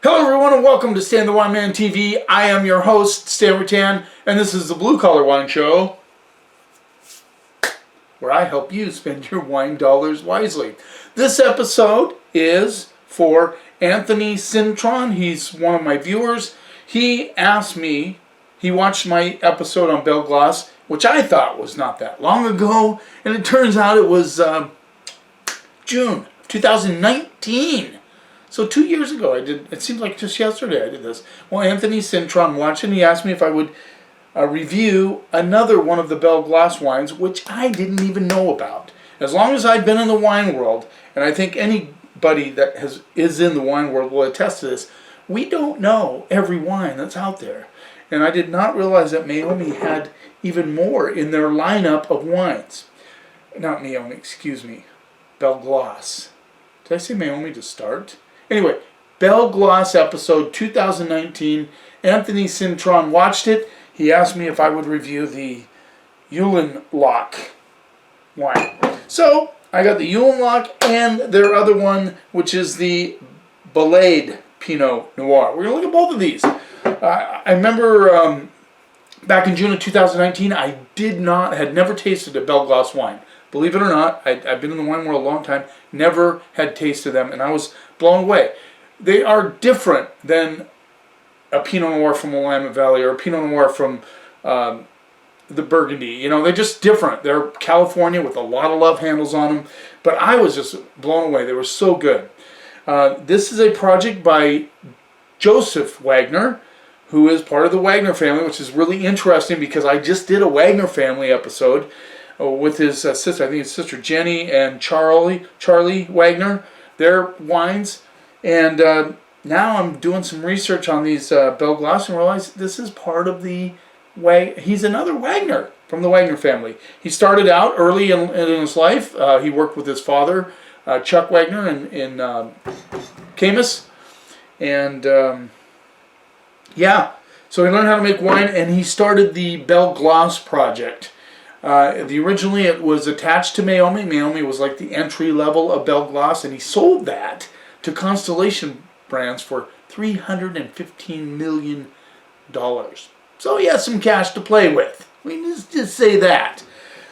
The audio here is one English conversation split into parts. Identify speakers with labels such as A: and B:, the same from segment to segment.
A: Hello everyone and welcome to Stan the Wine Man TV. I am your host, Stan Rattan, and this is the Blue Collar Wine Show, where I help you spend your wine dollars wisely. This episode is for Anthony Cintron. He's one of my viewers. He asked me, he watched my episode on Belle Glos, which I thought was not that long ago, and it turns out it was June 2019. So 2 years ago I did, it seems like just yesterday I did this. Well, Anthony Cintron watched it and he asked me if I would review another one of the Belle Glos wines, which I didn't even know about. As long as I've been in the wine world, and I think anybody that is in the wine world will attest to this, we don't know every wine that's out there. And I did not realize that Meiomi had even more in their lineup of wines. Not Meiomi, excuse me, Belle Glos. Did I say Meiomi to start? Anyway, Belle Glos episode 2019. Anthony Cintron watched it. He asked me if I would review the Eulenloch wine. So, I got the Eulenloch and their other one, which is the Balade Pinot Noir. We're going to look at both of these. I remember back in June of 2019, I had never tasted a Belle Glos wine. Believe it or not, I've been in the wine world a long time, never had tasted them, and I was blown away. They are different than a Pinot Noir from Willamette Valley or a Pinot Noir from the Burgundy. You know, they're just different. They're California with a lot of love handles on them, but I was just blown away. They were so good. This is a project by Joseph Wagner, who is part of the Wagner family, which is really interesting because I just did a Wagner family episode with his sister, I think his sister Jenny and Charlie Wagner, their wines. And now I'm doing some research on these Belle Glos and realize this is part of the he's another Wagner from the Wagner family. He started out early in his life. He worked with his father, Chuck Wagner, in Camus. And yeah, so he learned how to make wine, and he started the Belle Glos project. Originally it was attached to Meiomi. Meiomi was like the entry level of Belle Glos, and he sold that to Constellation Brands for $315 million. So he has some cash to play with. We just say that.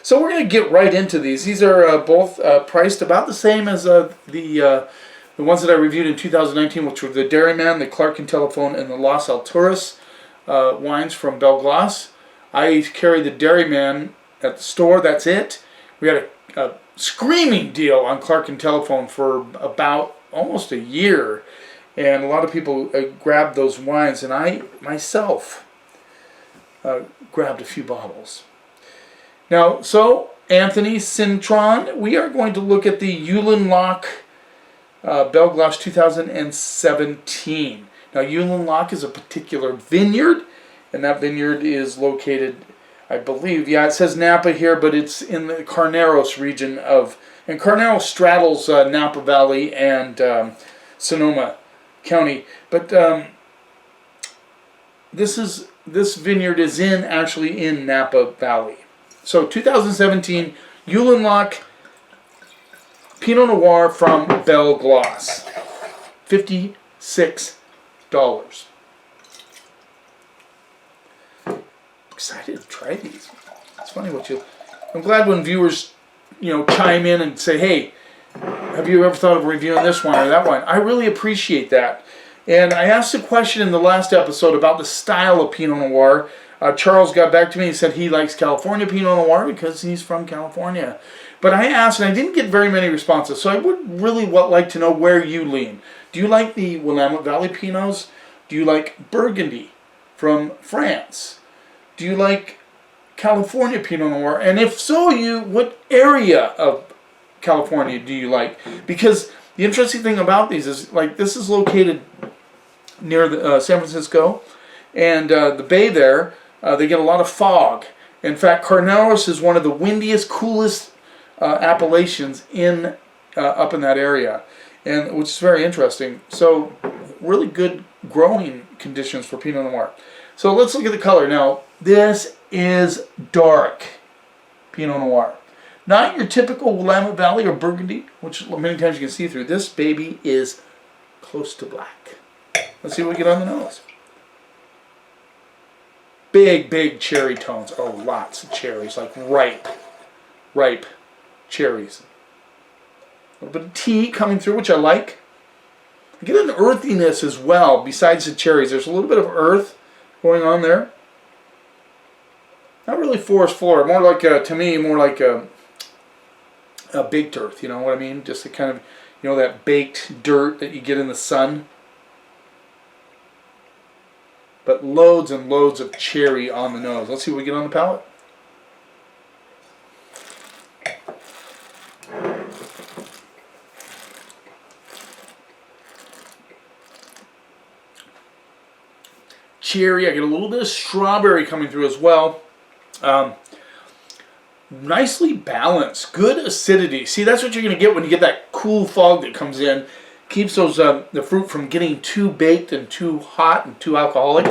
A: So we're going to get right into these. These are both priced about the same as the ones that I reviewed in 2019, which were the Dairyman, the Clark and Telephone, and the Los Alturas wines from Belle Glos. I carry the Dairyman at the store, that's it. We had a screaming deal on Clark and Telephone for about almost a year, and a lot of people grabbed those wines, and I myself grabbed a few bottles. Now, so Anthony Cintron, we are going to look at the Eulenloch Belle Glos 2017. Now, Eulenloch is a particular vineyard, and that vineyard is located, I believe, yeah, it says Napa here, but it's in the Carneros region and Carneros straddles Napa Valley and Sonoma County. But this vineyard is actually in Napa Valley. So 2017 Eulenloch Pinot Noir from Belle Glos, $56. Excited to try these. It's funny I'm glad when viewers, chime in and say, hey, have you ever thought of reviewing this wine or that wine? I really appreciate that. And I asked a question in the last episode about the style of Pinot Noir. Charles got back to me and said he likes California Pinot Noir because he's from California. But I asked, and I didn't get very many responses, so I would really like to know where you lean. Do you like the Willamette Valley Pinots? Do you like Burgundy from France? Do you like California Pinot Noir? And if so, what area of California do you like? Because the interesting thing about these is, this is located near the, San Francisco, and the bay there, they get a lot of fog. In fact, Carneros is one of the windiest, coolest appellations up in that area, and which is very interesting. So, really good growing conditions for Pinot Noir. So let's look at the color now. This is dark Pinot Noir. Not your typical Willamette Valley or Burgundy, which many times you can see through. This baby is close to black. Let's see what we get on the nose. Big, big cherry tones. Oh, lots of cherries, like ripe cherries. A little bit of tea coming through, which I like. I get an earthiness as well, besides the cherries. There's a little bit of earth going on there. Not really forest floor, more like, to me, more like a baked earth, you know what I mean? Just a kind of, you know, that baked dirt that you get in the sun. But loads and loads of cherry on the nose. Let's see what we get on the palate. Cherry, I get a little bit of strawberry coming through as well. Nicely balanced, good acidity. See, that's what you're going to get when you get that cool fog that comes in. Keeps those the fruit from getting too baked and too hot and too alcoholic.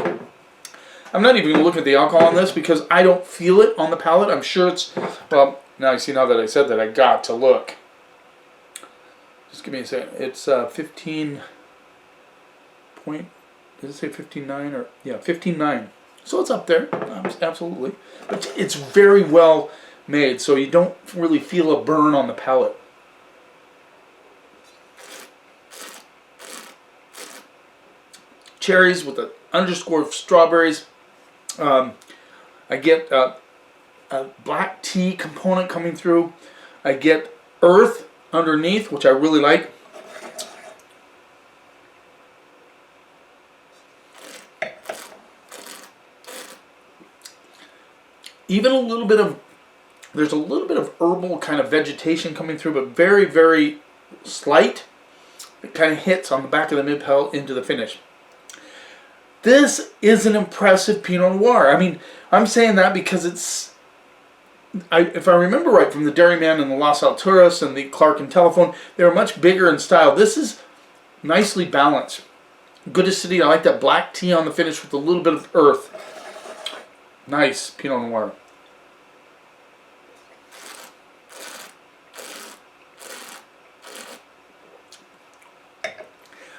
A: I'm not even going to look at the alcohol on this because I don't feel it on the palate. I'm sure it's, well, now you see, now that I said that, I got to look. Just give me a second. It's 15 point, does it say 15.9 or, yeah, 15.9. So it's up there, absolutely. But it's very well made, so you don't really feel a burn on the palate. Cherries with an underscore of strawberries. I get a black tea component coming through. I get earth underneath, which I really like. Even a little bit of, there's a little bit of herbal kind of vegetation coming through, but very, very slight. It kind of hits on the back of the mid-palate into the finish. This is an impressive Pinot Noir. I mean, I'm saying that because it's, if I remember right, from the Dairyman and the Las Alturas and the Clark and Telephone, they were much bigger in style. This is nicely balanced. Good acidity. I like that black tea on the finish with a little bit of earth. Nice Pinot Noir.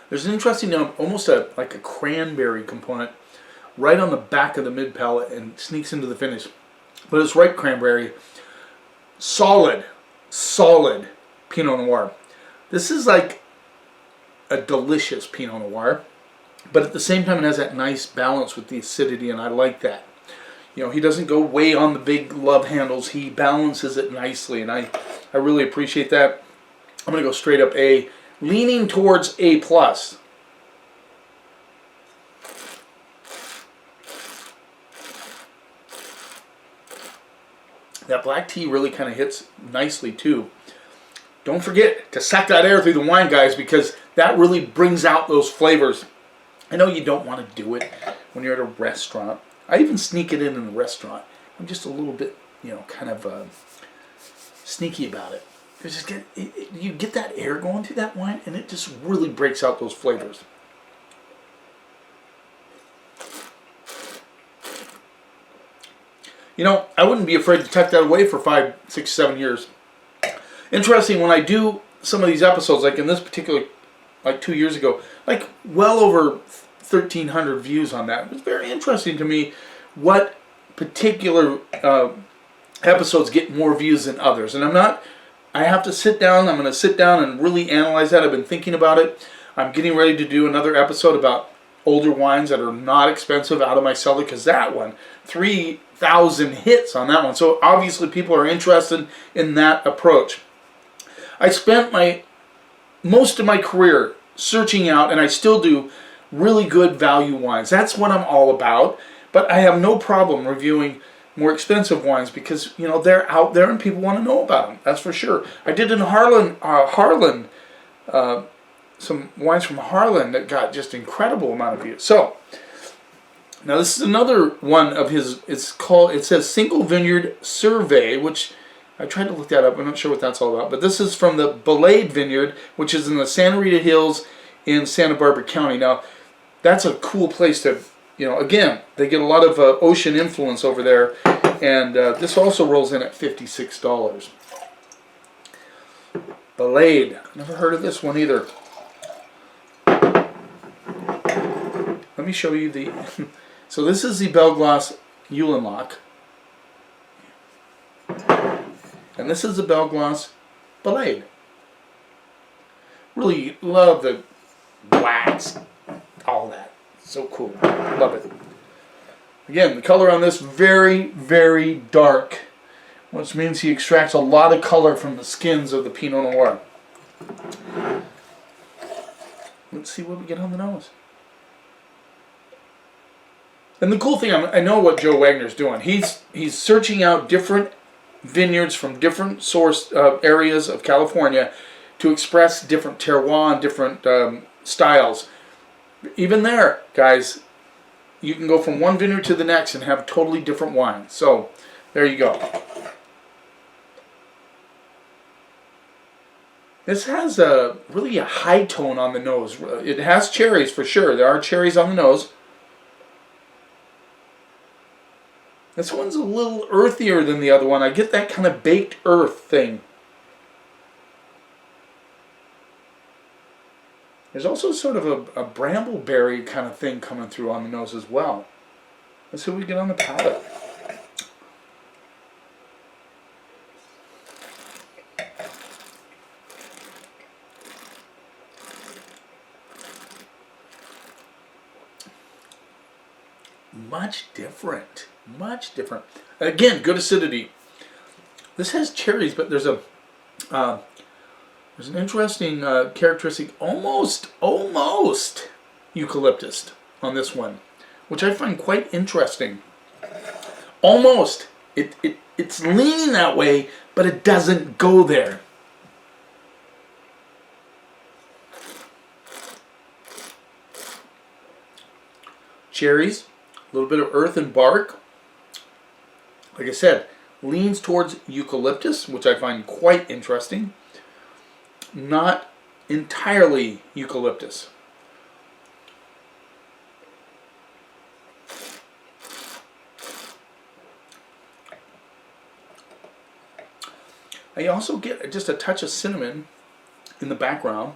A: There's an interesting, almost like a cranberry component right on the back of the mid palate and sneaks into the finish. But it's ripe cranberry. Solid Pinot Noir. This is like a delicious Pinot Noir, but at the same time it has that nice balance with the acidity, and I like that. You know, he doesn't go way on the big love handles. He balances it nicely, and I really appreciate that. I'm going to go straight up A. Leaning towards A+. That black tea really kind of hits nicely too. Don't forget to suck that air through the wine, guys, because that really brings out those flavors. I know you don't want to do it when you're at a restaurant. I even sneak it in the restaurant. I'm just a little bit, you know, kind of sneaky about it. You get that air going through that wine, and it just really breaks out those flavors. You know, I wouldn't be afraid to tuck that away for 5, 6, 7 years. Interesting, when I do some of these episodes, like in this particular, like 2 years ago, like well over 1,300 views on that. It was very interesting to me what particular episodes get more views than others. And I have to sit down, I'm going to sit down and really analyze that. I've been thinking about it. I'm getting ready to do another episode about older wines that are not expensive out of my cellar, because that one, 3,000 hits on that one. So obviously people are interested in that approach. I spent most of my career searching out, and I still do, really good value wines. That's what I'm all about. But I have no problem reviewing more expensive wines because, you know, they're out there and people want to know about them. That's for sure. I did in Harlan, some wines from Harlan that got just incredible amount of views. So now this is another one of his. It says Single Vineyard Survey, which I tried to look that up. I'm not sure what that's all about. But this is from the Belay Vineyard, which is in the Santa Rita Hills in Santa Barbara County. Now that's a cool place to. You know, again, they get a lot of ocean influence over there, and this also rolls in at $56. Balade. Never heard of this one either. let me show you the... So this is the Belle Glos Eulenloch. And this is the Belle Glos Balade. Really love the blacks, all that. So cool. Love it. Again, the color on this, very, very dark, which means he extracts a lot of color from the skins of the Pinot Noir. Let's see what we get on the nose. And the cool thing, I know what Joe Wagner's doing. He's searching out different vineyards from different source areas of California to express different terroir and different styles. Even there, guys, you can go from one vineyard to the next and have totally different wine. So, there you go. This has really a high tone on the nose. It has cherries for sure. There are cherries on the nose. This one's a little earthier than the other one. I get that kind of baked earth thing. There's also sort of a brambleberry kind of thing coming through on the nose as well. Let's see what we get on the palate. Much different. Much different. Again, good acidity. This has cherries, but there's an interesting characteristic, almost eucalyptus on this one, which I find quite interesting. Almost. It's leaning that way, but it doesn't go there. Cherries, a little bit of earth and bark. Like I said, leans towards eucalyptus, which I find quite interesting. Not entirely eucalyptus. I also get just a touch of cinnamon in the background,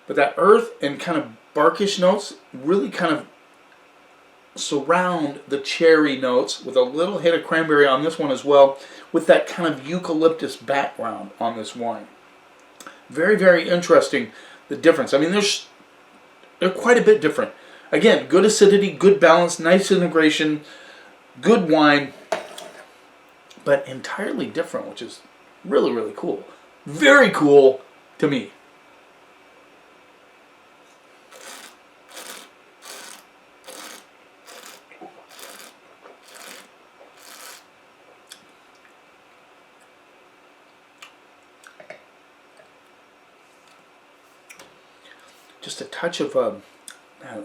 A: but that earth and kind of barkish notes really kind of surround the cherry notes with a little hit of cranberry on this one as well, with that kind of eucalyptus background on this wine. Very, very interesting, the difference. I mean, they're quite a bit different. Again, good acidity, good balance, nice integration, good wine, but entirely different, which is really, really cool. Very cool to me. Just a touch of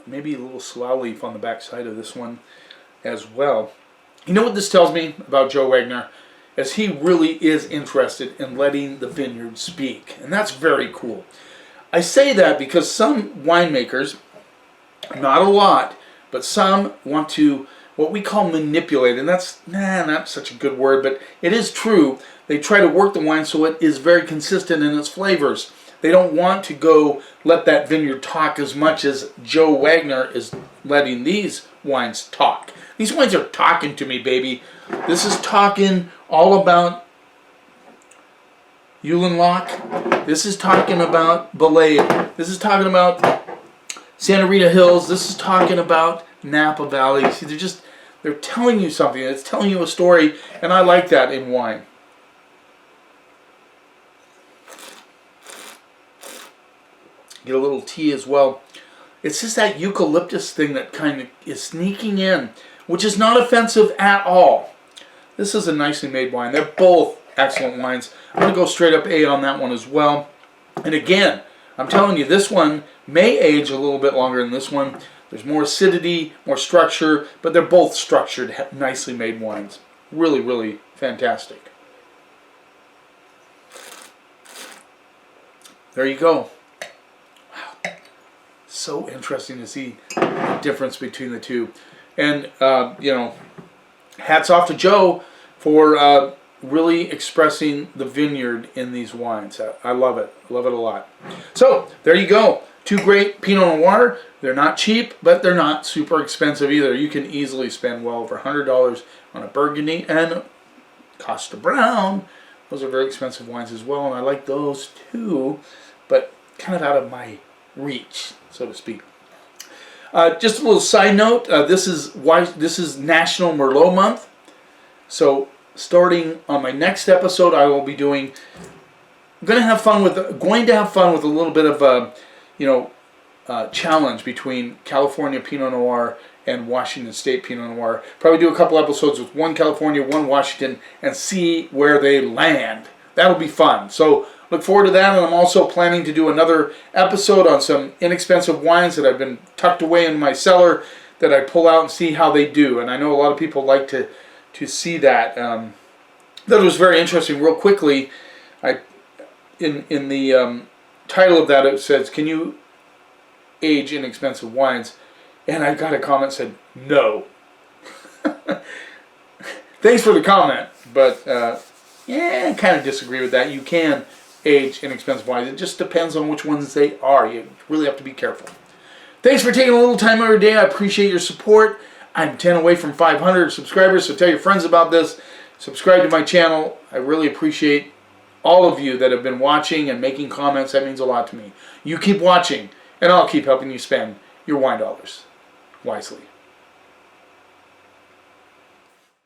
A: maybe a little slough leaf on the back side of this one as well. You know what this tells me about Joe Wagner? As he really is interested in letting the vineyard speak. And that's very cool. I say that because some winemakers, not a lot, but some want to, what we call manipulate, and that's not such a good word, but it is true. They try to work the wine so it is very consistent in its flavors. They don't want to go let that vineyard talk as much as Joe Wagner is letting these wines talk. These wines are talking to me, baby. This is talking all about Eulenloch. This is talking about Belay. This is talking about Santa Rita Hills. This is talking about Napa Valley. See, they're telling you something. It's telling you a story, and I like that in wine. Get a little tea as well. It's just that eucalyptus thing that kind of is sneaking in, which is not offensive at all. This is a nicely made wine. They're both excellent wines. I'm going to go straight up A on that one as well. And again, I'm telling you, this one may age a little bit longer than this one. There's more acidity, more structure, but they're both structured, nicely made wines. Really, really fantastic. There you go. So interesting to see the difference between the two. And, you know, hats off to Joe for really expressing the vineyard in these wines. I love it. I love it a lot. So, there you go. Two great Pinot Noir. They're not cheap, but they're not super expensive either. You can easily spend well over $100 on a Burgundy and Costa Brown. Those are very expensive wines as well, and I like those too, but kind of out of my reach, so to speak. Just a little side note, this is National Merlot Month. So starting on my next episode, I will be going to have fun with a little bit of a challenge between California Pinot Noir and Washington State Pinot Noir. Probably do a couple episodes with one California, one Washington, and see where they land. That'll be fun. So look forward to that, and I'm also planning to do another episode on some inexpensive wines that I've been tucked away in my cellar that I pull out and see how they do. And I know a lot of people like to see that. That was very interesting. Real quickly, in the title of that, it says, "Can you age inexpensive wines?" And I got a comment that said, "No." Thanks for the comment, but I kind of disagree with that. You can age inexpensive wines. It just depends on which ones they are. You really have to be careful. Thanks for taking a little time every day. I appreciate your support. I'm 10 away from 500 subscribers, so tell your friends about this. Subscribe to my channel. I really appreciate all of you that have been watching and making comments. That means a lot to me. You keep watching, and I'll keep helping you spend your wine dollars wisely.